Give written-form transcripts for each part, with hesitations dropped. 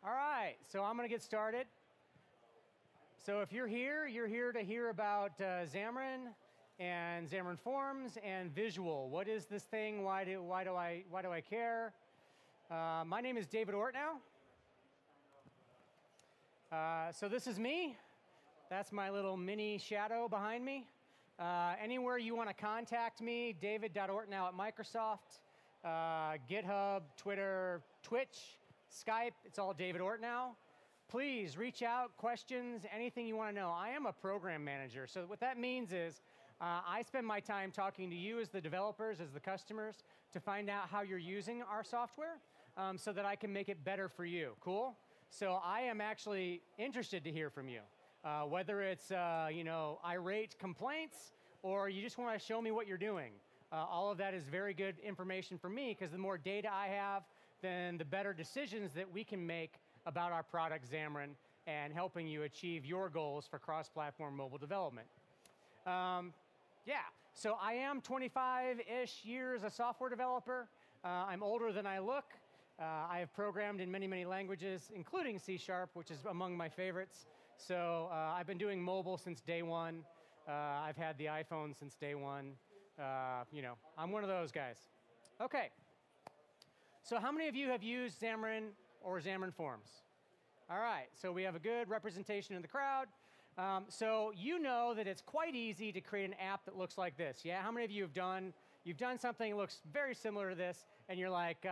All right, so I'm going to get started. So if you're here to hear about Xamarin and Xamarin.Forms and Visual. What is this thing? Why do I care? My name is David Ortnow. So this is me. That's my little mini shadow behind me. Anywhere you want to contact me, david.ortnow@Microsoft, GitHub, Twitter, Twitch, Skype, it's all David Ortnow. Please reach out, questions, anything you want to know. I am a program manager, so what that means is I spend my time talking to you as the developers, as the customers, to find out how you're using our software so that I can make it better for you. Cool? So I am actually interested to hear from you. Whether it's irate complaints or you just want to show me what you're doing. All of that is very good information for me because the more data I have, then the better decisions that we can make about our product Xamarin and helping you achieve your goals for cross-platform mobile development. So I am 25-ish years a software developer. I'm older than I look. I have programmed in many, many languages, including C#, which is among my favorites. So I've been doing mobile since day one. I've had the iPhone since day one. I'm one of those guys. Okay. So how many of you have used Xamarin or Xamarin.Forms? All right, so we have a good representation in the crowd. So you know that it's quite easy to create an app that looks like this, yeah? How many of you have done something that looks very similar to this, and you're like,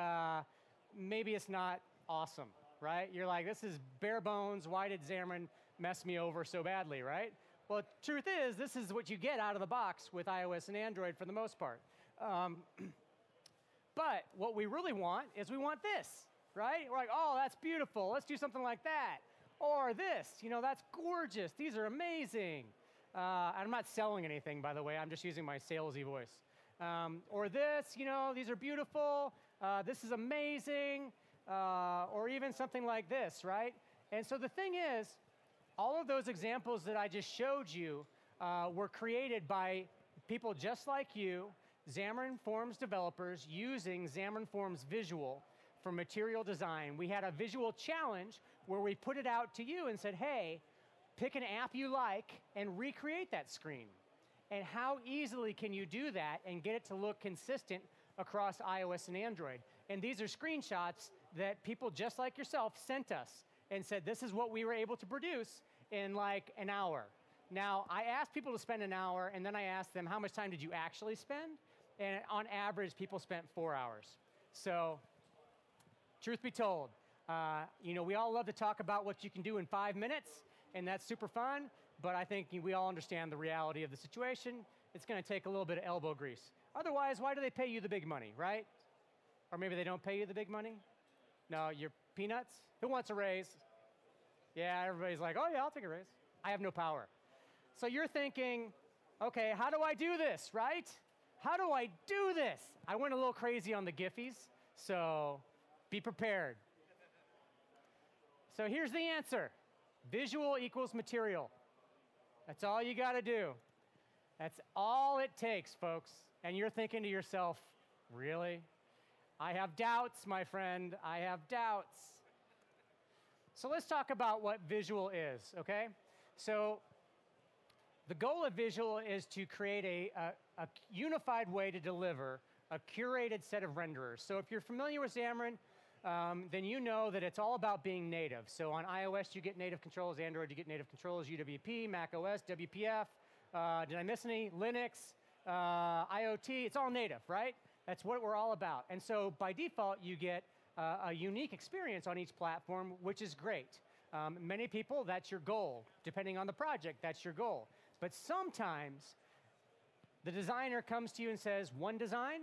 maybe it's not awesome, right? You're like, this is bare bones, why did Xamarin mess me over so badly, right? Well, the truth is, this is what you get out of the box with iOS and Android for the most part. But what we really want is we want this, right? We're like, oh, that's beautiful. Let's do something like that. Or this, that's gorgeous. These are amazing. I'm not selling anything, by the way. I'm just using my salesy voice. Or this, these are beautiful. This is amazing. Or even something like this, right? And so the thing is, all of those examples that I just showed you were created by people just like you, Xamarin.Forms developers using Xamarin.Forms Visual for material design. We had a visual challenge where we put it out to you and said, hey, pick an app you like and recreate that screen. And how easily can you do that and get it to look consistent across iOS and Android? And these are screenshots that people just like yourself sent us and said, this is what we were able to produce in like an hour. Now, I asked people to spend an hour, and then I asked them, how much time did you actually spend? And on average, people spent 4 hours. So, truth be told, we all love to talk about what you can do in 5 minutes, and that's super fun, but I think we all understand the reality of the situation. It's going to take a little bit of elbow grease. Otherwise, why do they pay you the big money, right? Or maybe they don't pay you the big money? No, you're peanuts? Who wants a raise? Yeah, everybody's like, oh yeah, I'll take a raise. I have no power. So you're thinking, okay, how do I do this, right? How do I do this? I went a little crazy on the Giphies, so be prepared. So here's the answer. Visual equals material. That's all you got to do. That's all it takes, folks. And you're thinking to yourself, really? I have doubts, my friend. I have doubts. So let's talk about what Visual is, okay? So the goal of Visual is to create a unified way to deliver a curated set of renderers. So if you're familiar with Xamarin, then you know that it's all about being native. So on iOS, you get native controls. Android, you get native controls. UWP, Mac OS, WPF. Did I miss any? Linux, IoT. It's all native, right? That's what we're all about. And so by default, you get a unique experience on each platform, which is great. Many people, that's your goal. Depending on the project, that's your goal. But sometimes the designer comes to you and says, one design,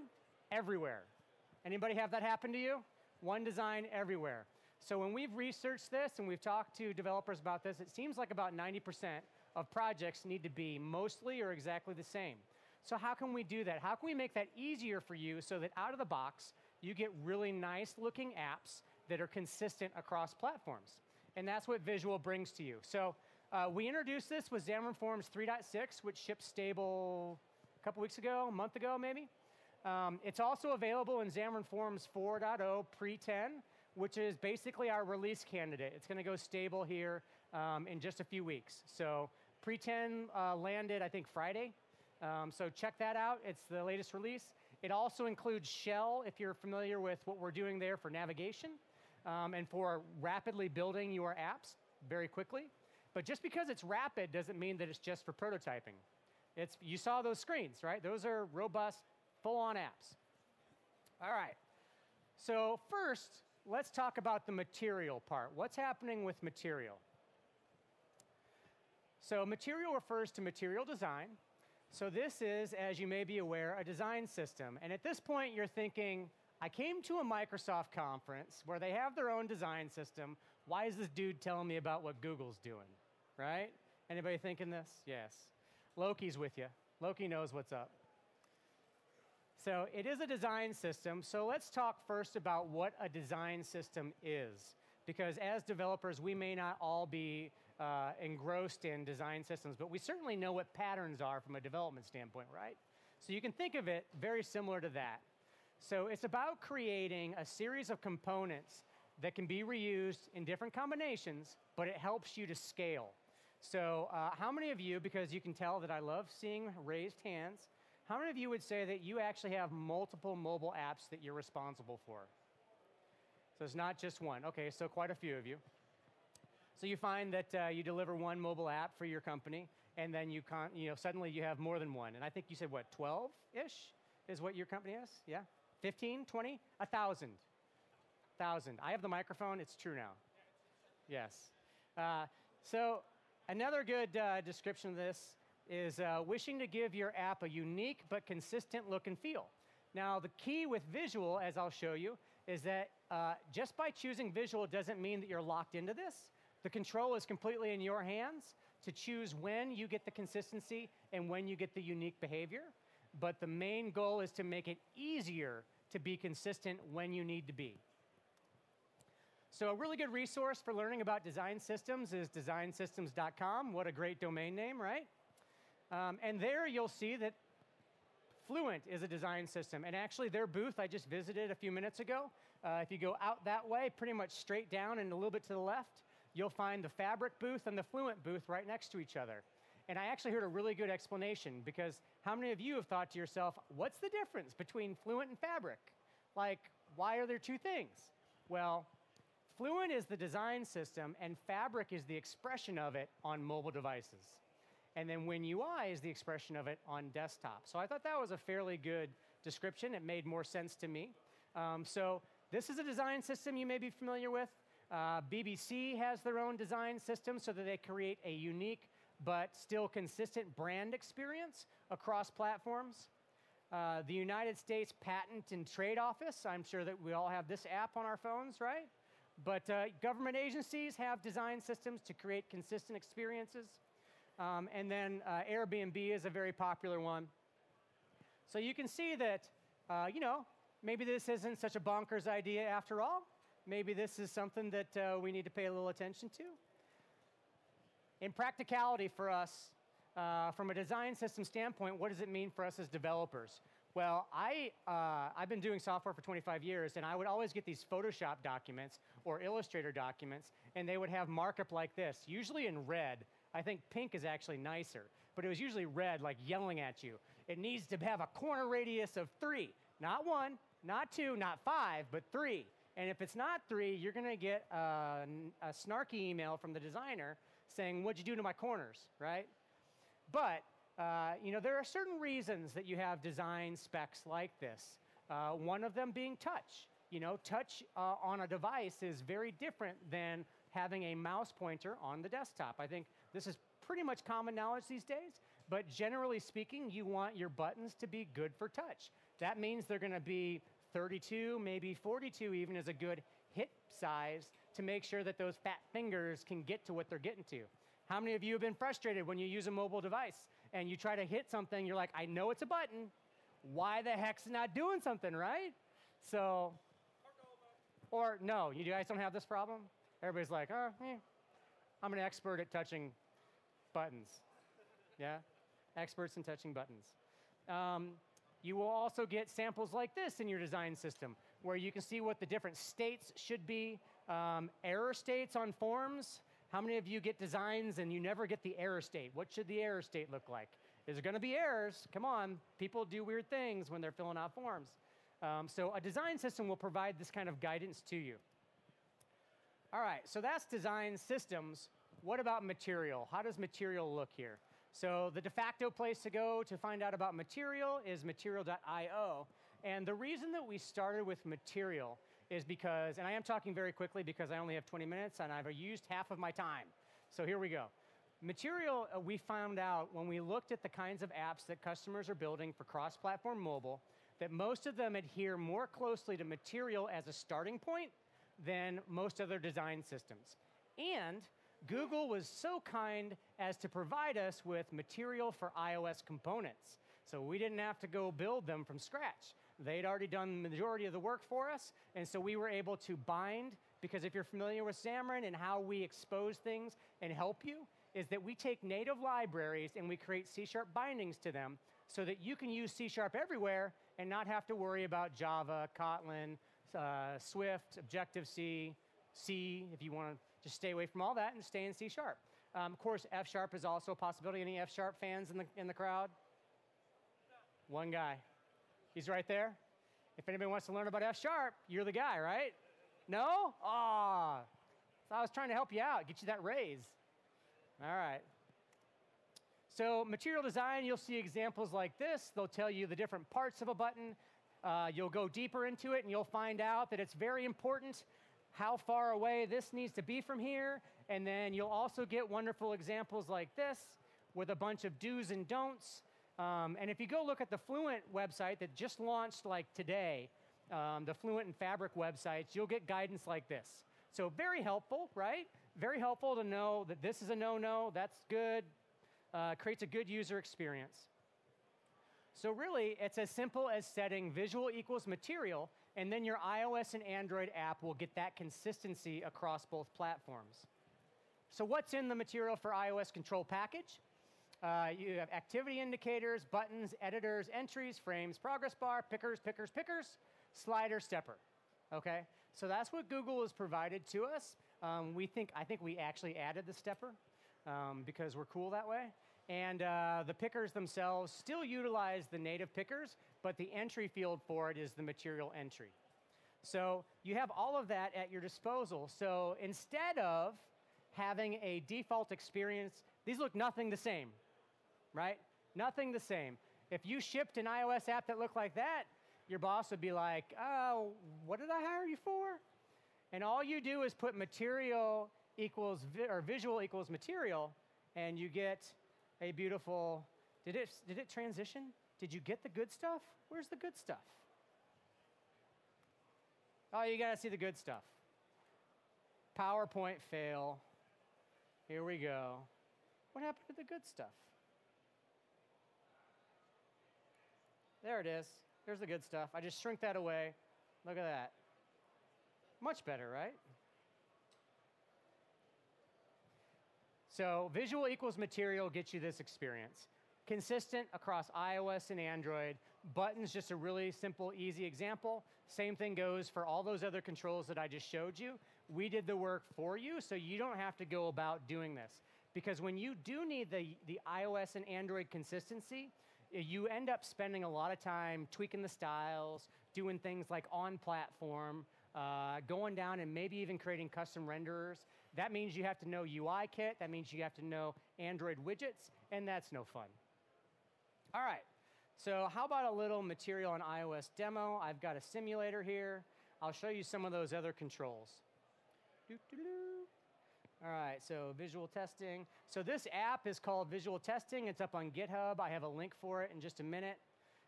everywhere. Anybody have that happen to you? One design, everywhere. So when we've researched this and we've talked to developers about this, it seems like about 90% of projects need to be mostly or exactly the same. So how can we do that? How can we make that easier for you so that out of the box, you get really nice looking apps that are consistent across platforms? And that's what Visual brings to you. So we introduced this with Xamarin.Forms 3.6, which shipped stable a couple weeks ago, a month ago maybe. It's also available in Xamarin.Forms 4.0 pre-10, which is basically our release candidate. It's going to go stable here in just a few weeks. So pre-10 landed, I think, Friday. So check that out. It's the latest release. It also includes Shell, if you're familiar with what we're doing there for navigation and for rapidly building your apps very quickly. But just because it's rapid doesn't mean that it's just for prototyping. You saw those screens, right? Those are robust, full-on apps. All right. So first, let's talk about the material part. What's happening with material? So material refers to material design. So this is, as you may be aware, a design system. And at this point, you're thinking, I came to a Microsoft conference where they have their own design system. Why is this dude telling me about what Google's doing, right? Anybody thinking this? Yes. Loki's with you. Loki knows what's up. So it is a design system. So let's talk first about what a design system is. Because as developers, we may not all be engrossed in design systems, but we certainly know what patterns are from a development standpoint, right? So you can think of it very similar to that. So it's about creating a series of components that can be reused in different combinations, but it helps you to scale. So how many of you, because you can tell that I love seeing raised hands, how many of you would say that you actually have multiple mobile apps that you're responsible for? So it's not just one. Okay, so quite a few of you. So you find that you deliver one mobile app for your company, and then suddenly you have more than one. And I think you said, what, 12-ish is what your company is? Yeah? 15, 20, 1,000. 1,000. I have the microphone. It's true now. Yes. So another good description of this is wishing to give your app a unique but consistent look and feel. Now, the key with visual, as I'll show you, is that just by choosing visual doesn't mean that you're locked into this. The control is completely in your hands to choose when you get the consistency and when you get the unique behavior. But the main goal is to make it easier to be consistent when you need to be. So a really good resource for learning about design systems is designsystems.com. What a great domain name, right? And there you'll see that Fluent is a design system. And actually their booth I just visited a few minutes ago. If you go out that way, pretty much straight down and a little bit to the left, you'll find the Fabric booth and the Fluent booth right next to each other. And I actually heard a really good explanation, because how many of you have thought to yourself, what's the difference between Fluent and Fabric? Like, why are there two things? Well, Fluent is the design system, and Fabric is the expression of it on mobile devices. And then WinUI is the expression of it on desktop. So I thought that was a fairly good description. It made more sense to me. So this is a design system you may be familiar with. BBC has their own design system so that they create a unique but still consistent brand experience across platforms. The United States Patent and Trade Office, I'm sure that we all have this app on our phones, right? But government agencies have design systems to create consistent experiences. And then Airbnb is a very popular one. So you can see that, maybe this isn't such a bonkers idea after all. Maybe this is something that we need to pay a little attention to. In practicality for us, from a design system standpoint, what does it mean for us as developers? Well, I've been doing software for 25 years, and I would always get these Photoshop documents or Illustrator documents, and they would have markup like this, usually in red. I think pink is actually nicer, but it was usually red, like yelling at you. It needs to have a corner radius of 3, not 1, not 2, not 5, but 3. And if it's not 3, you're going to get a snarky email from the designer saying, what'd you do to my corners, right? But there are certain reasons that you have design specs like this. One of them being touch. Touch on a device is very different than having a mouse pointer on the desktop. I think this is pretty much common knowledge these days, but generally speaking, you want your buttons to be good for touch. That means they're going to be 32, maybe 42 even is a good hit size to make sure that those fat fingers can get to what they're getting to. How many of you have been frustrated when you use a mobile device and you try to hit something, you're like, I know it's a button. Why the heck's it not doing something, right? So, or no, you guys don't have this problem? Everybody's like, I'm an expert at touching buttons. Yeah? Experts in touching buttons. You will also get samples like this in your design system, where you can see what the different states should be. Error states on forms. How many of you get designs and you never get the error state? What should the error state look like? Is there going to be errors? Come on, people do weird things when they're filling out forms. So a design system will provide this kind of guidance to you. All right, so that's design systems. What about material? How does material look here? So the de facto place to go to find out about material is material.io. And the reason that we started with material is because, and I am talking very quickly because I only have 20 minutes and I've used half of my time. So here we go. Material, we found out when we looked at the kinds of apps that customers are building for cross-platform mobile, that most of them adhere more closely to material as a starting point than most other design systems. And Google was so kind as to provide us with material for iOS components. So we didn't have to go build them from scratch. They'd already done the majority of the work for us, and so we were able to bind, because if you're familiar with Xamarin and how we expose things and help you, is that we take native libraries and we create C# bindings to them so that you can use C# everywhere and not have to worry about Java, Kotlin, Swift, Objective-C, C, if you want to just stay away from all that and stay in C#. Of course, F# is also a possibility. Any F# fans in the crowd? One guy. He's right there. If anybody wants to learn about F#, you're the guy, right? No? Aw. So I was trying to help you out, get you that raise. All right. So material design, you'll see examples like this. They'll tell you the different parts of a button. You'll go deeper into it, and you'll find out that it's very important how far away this needs to be from here. And then you'll also get wonderful examples like this with a bunch of do's and don'ts. And if you go look at the Fluent website that just launched like today, the Fluent and Fabric websites, you'll get guidance like this. So very helpful, right? Very helpful to know that this is a no-no, that's good, creates a good user experience. So really, it's as simple as setting visual equals material, and then your iOS and Android app will get that consistency across both platforms. So what's in the material for iOS control package? You have activity indicators, buttons, editors, entries, frames, progress bar, pickers, slider, stepper. Okay? So that's what Google has provided to us. I think we actually added the stepper because we're cool that way. And the pickers themselves still utilize the native pickers, but the entry field for it is the material entry. So you have all of that at your disposal. So instead of having a default experience, these look nothing the same, right? Nothing the same. If you shipped an iOS app that looked like that, your boss would be like, oh, what did I hire you for? And all you do is put material equals, or visual equals material, and you get a beautiful, did it transition? Did you get the good stuff? Where's the good stuff? Oh, you gotta see the good stuff. PowerPoint fail. Here we go. What happened to the good stuff? There it is. There's the good stuff. I just shrink that away. Look at that. Much better, right? So visual equals material gets you this experience. Consistent across iOS and Android. Buttons, just a really simple, easy example. Same thing goes for all those other controls that I just showed you. We did the work for you, so you don't have to go about doing this. Because when you do need the iOS and Android consistency, you end up spending a lot of time tweaking the styles, doing things like on platform, going down and maybe even creating custom renderers. That means you have to know UIKit, that means you have to know Android widgets, and that's no fun. All right, so how about a little material on iOS demo? I've got a simulator here. I'll show you some of those other controls. All right, so visual testing. So this app is called Visual Testing. It's up on GitHub. I have a link for it in just a minute.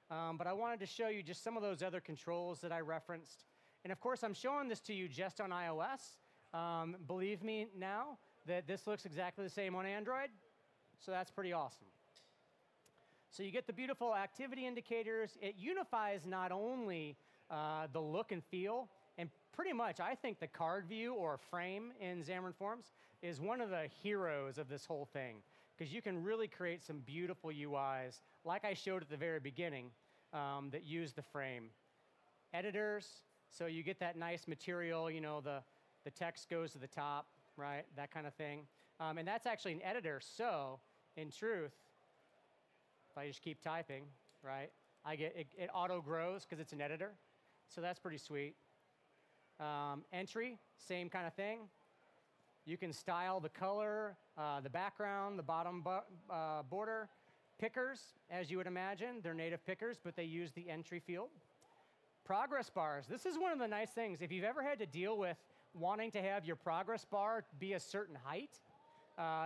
But I wanted to show you just some of those other controls that I referenced. And of course, I'm showing this to you just on iOS. Believe me now that this looks exactly the same on Android. So that's pretty awesome. So you get the beautiful activity indicators. It unifies not only the look and feel, and pretty much, I think the card view or frame in Xamarin.Forms is one of the heroes of this whole thing, because you can really create some beautiful UIs, like I showed at the very beginning, that use the frame. Editors, So you get that nice material, you know, the text goes to the top, right? That kind of thing. And that's actually an editor. So in truth, if I just keep typing, right, I get it auto grows because it's an editor. So that's pretty sweet. Entry, same kind of thing. You can style the color, the background, the bottom border. Pickers, as you would imagine, they're native pickers, but they use the entry field. Progress bars. This is one of the nice things. If you've ever had to deal with wanting to have your progress bar be a certain height,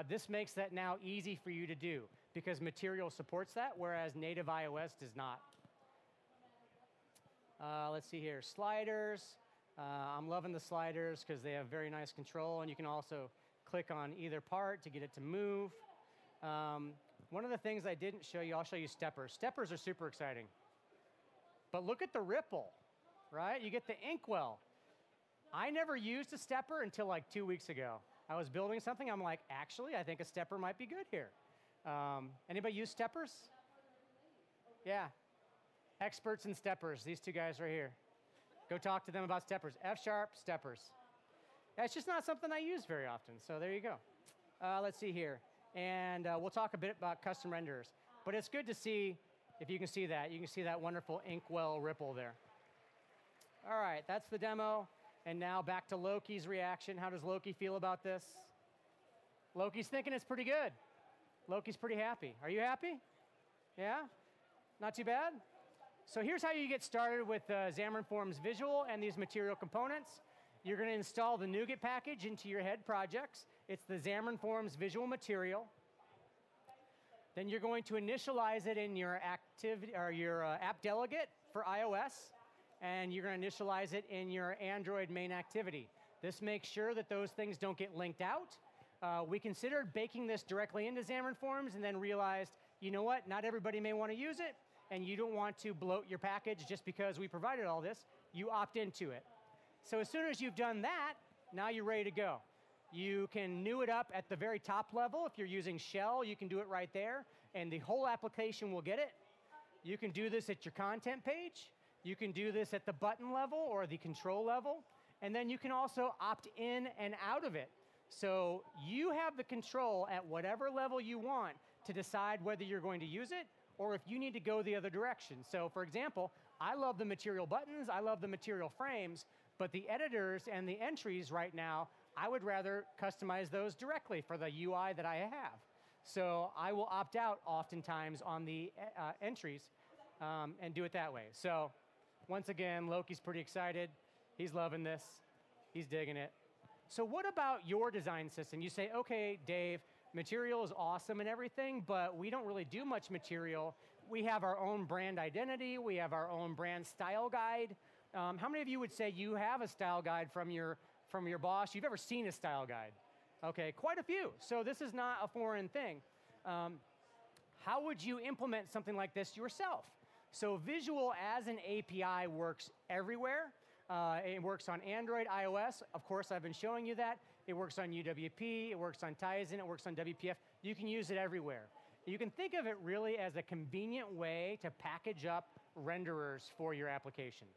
this makes that now easy for you to do because Material supports that, whereas native iOS does not. Let's see here, sliders. I'm loving the sliders because they have very nice control, and you can also click on either part to get it to move. One of the things I didn't show you, I'll show you steppers. Steppers are super exciting. But look at the ripple, right? You get the inkwell. I never used a stepper until like 2 weeks ago. I was building something, I'm like, actually, I think a stepper might be good here. Anybody use steppers? Yeah. Experts in steppers, these two guys right here. Go talk to them about steppers. F# steppers. That's just not something I use very often, so there you go. Let's see here. And we'll talk a bit about custom renderers. But it's good to see, if you can see that. You can see that wonderful inkwell ripple there. All right, that's the demo. And now back to Loki's reaction. How does Loki feel about this? Loki's thinking it's pretty good. Loki's pretty happy. Are you happy? Yeah? Not too bad? So here's how you get started with Xamarin.Forms Visual and these material components. You're going to install the NuGet package into your head projects. It's the Xamarin.Forms Visual material. Then you're going to initialize it in your activity or your app delegate for iOS, and you're going to initialize it in your Android main activity. This makes sure that those things don't get linked out. We considered baking this directly into Xamarin.Forms and then realized, you know what, not everybody may want to use it, and you don't want to bloat your package just because we provided all this. You opt into it. So as soon as you've done that, now you're ready to go. You can new it up at the very top level. If you're using Shell, you can do it right there, and the whole application will get it. You can do this at your content page. You can do this at the button level or the control level, and then you can also opt in and out of it. So you have the control at whatever level you want to decide whether you're going to use it or if you need to go the other direction. So for example, I love the material buttons, I love the material frames, but the editors and the entries right now, I would rather customize those directly for the UI that I have. So I will opt out oftentimes on the entries and do it that way. So once again, Loki's pretty excited. He's loving this. He's digging it. So what about your design system? You say, okay, Dave, material is awesome and everything, but we don't really do much material. We have our own brand identity. We have our own brand style guide. How many of you would say you have a style guide from your boss? You've ever seen a style guide? Okay, quite a few. So this is not a foreign thing. How would you implement something like this yourself? So Visual as an API works everywhere. It works on Android, iOS. Of course, I've been showing you that. It works on UWP, it works on Tizen, it works on WPF. You can use it everywhere. You can think of it really as a convenient way to package up renderers for your application.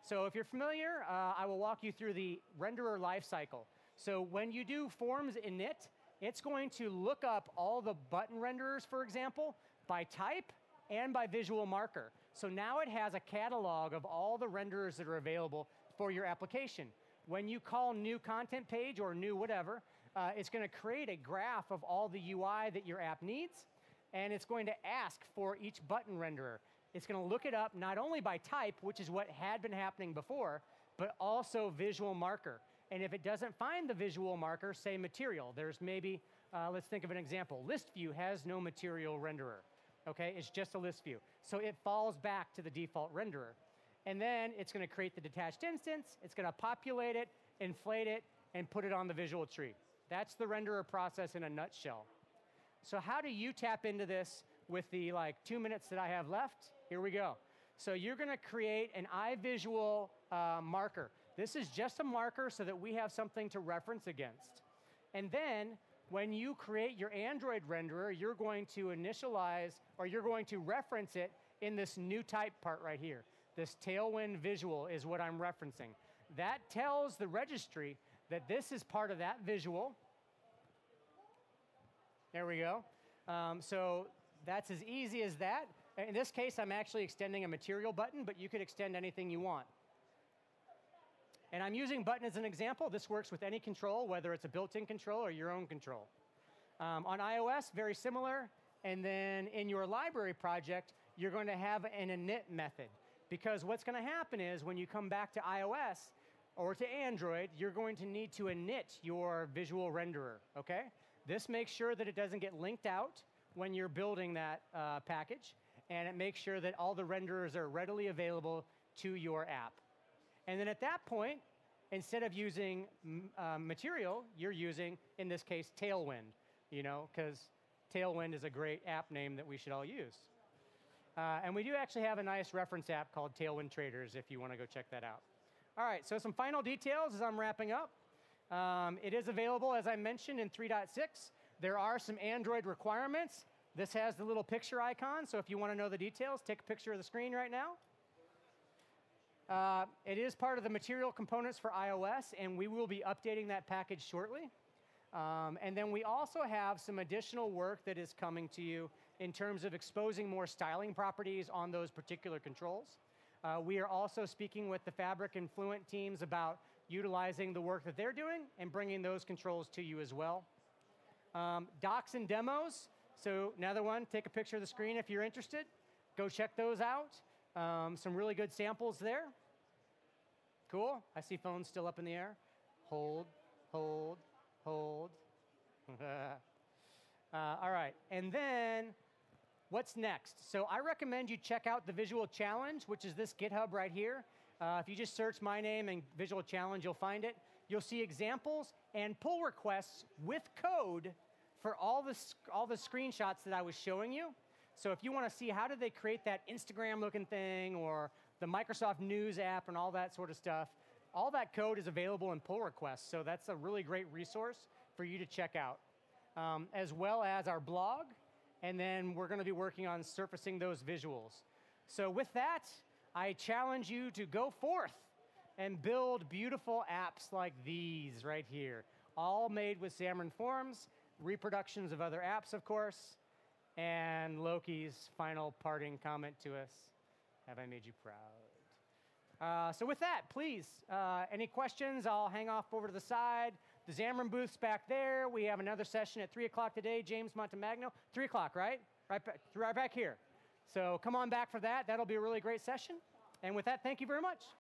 So if you're familiar, I will walk you through the renderer lifecycle. So when you do forms init, it's going to look up all the button renderers, for example, by type and by visual marker. So now it has a catalog of all the renderers that are available for your application. When you call new content page or new whatever, it's going to create a graph of all the UI that your app needs, and it's going to ask for each button renderer. It's going to look it up not only by type, which is what had been happening before, but also visual marker. And if it doesn't find the visual marker, say material, there's maybe, let's think of an example. List view has no material renderer. Okay, it's just a list view. So it falls back to the default renderer. And then it's going to create the detached instance, it's going to populate it, inflate it, and put it on the visual tree. That's the renderer process in a nutshell. So how do you tap into this with the 2 minutes that I have left? Here we go. So you're going to create an iVisual marker. This is just a marker so that we have something to reference against. And then when you create your Android renderer, you're going to initialize, or you're going to reference it in this new type part right here. This Tailwind visual is what I'm referencing. That tells the registry that this is part of that visual. There we go. So that's as easy as that. In this case, I'm actually extending a material button, but you could extend anything you want. And I'm using button as an example. This works with any control, whether it's a built-in control or your own control. On iOS, very similar. And then in your library project, you're going to have an init method. Because what's going to happen is when you come back to iOS or to Android, you're going to need to init your visual renderer, okay? This makes sure that it doesn't get linked out when you're building that package, and it makes sure that all the renderers are readily available to your app. And then at that point, instead of using Material, you're using, in this case, Tailwind, you know, because Tailwind is a great app name that we should all use. And we do actually have a nice reference app called Tailwind Traders if you want to go check that out. All right, so some final details as I'm wrapping up. It is available, as I mentioned, in 3.6. There are some Android requirements. This has the little picture icon, so if you want to know the details, take a picture of the screen right now. It is part of the material components for iOS, and we will be updating that package shortly. And then we also have some additional work that is coming to you in terms of exposing more styling properties on those particular controls. We are also speaking with the Fabric and Fluent teams about utilizing the work that they're doing and bringing those controls to you as well. Docs and demos. So another one, take a picture of the screen if you're interested. Go check those out. Some really good samples there. Cool. I see phones still up in the air. Hold, hold, hold. All right. And then what's next? So I recommend you check out the Visual Challenge, which is this GitHub right here. If you just search my name and Visual Challenge, you'll find it. You'll see examples and pull requests with code for all the screenshots that I was showing you. So if you want to see how did they create that Instagram-looking thing or the Microsoft News app and all that sort of stuff, all that code is available in pull requests. So that's a really great resource for you to check out, as well as our blog. And then we're going to be working on surfacing those visuals. So with that, I challenge you to go forth and build beautiful apps like these right here, all made with Xamarin.Forms, reproductions of other apps, of course, and Loki's final parting comment to us. Have I made you proud? So with that, please, any questions, I'll hang off over to the side. The Xamarin booth's back there. We have another session at 3 o'clock today, James Montemagno. 3 o'clock, right? Right back here. So come on back for that. That'll be a really great session. And with that, thank you very much.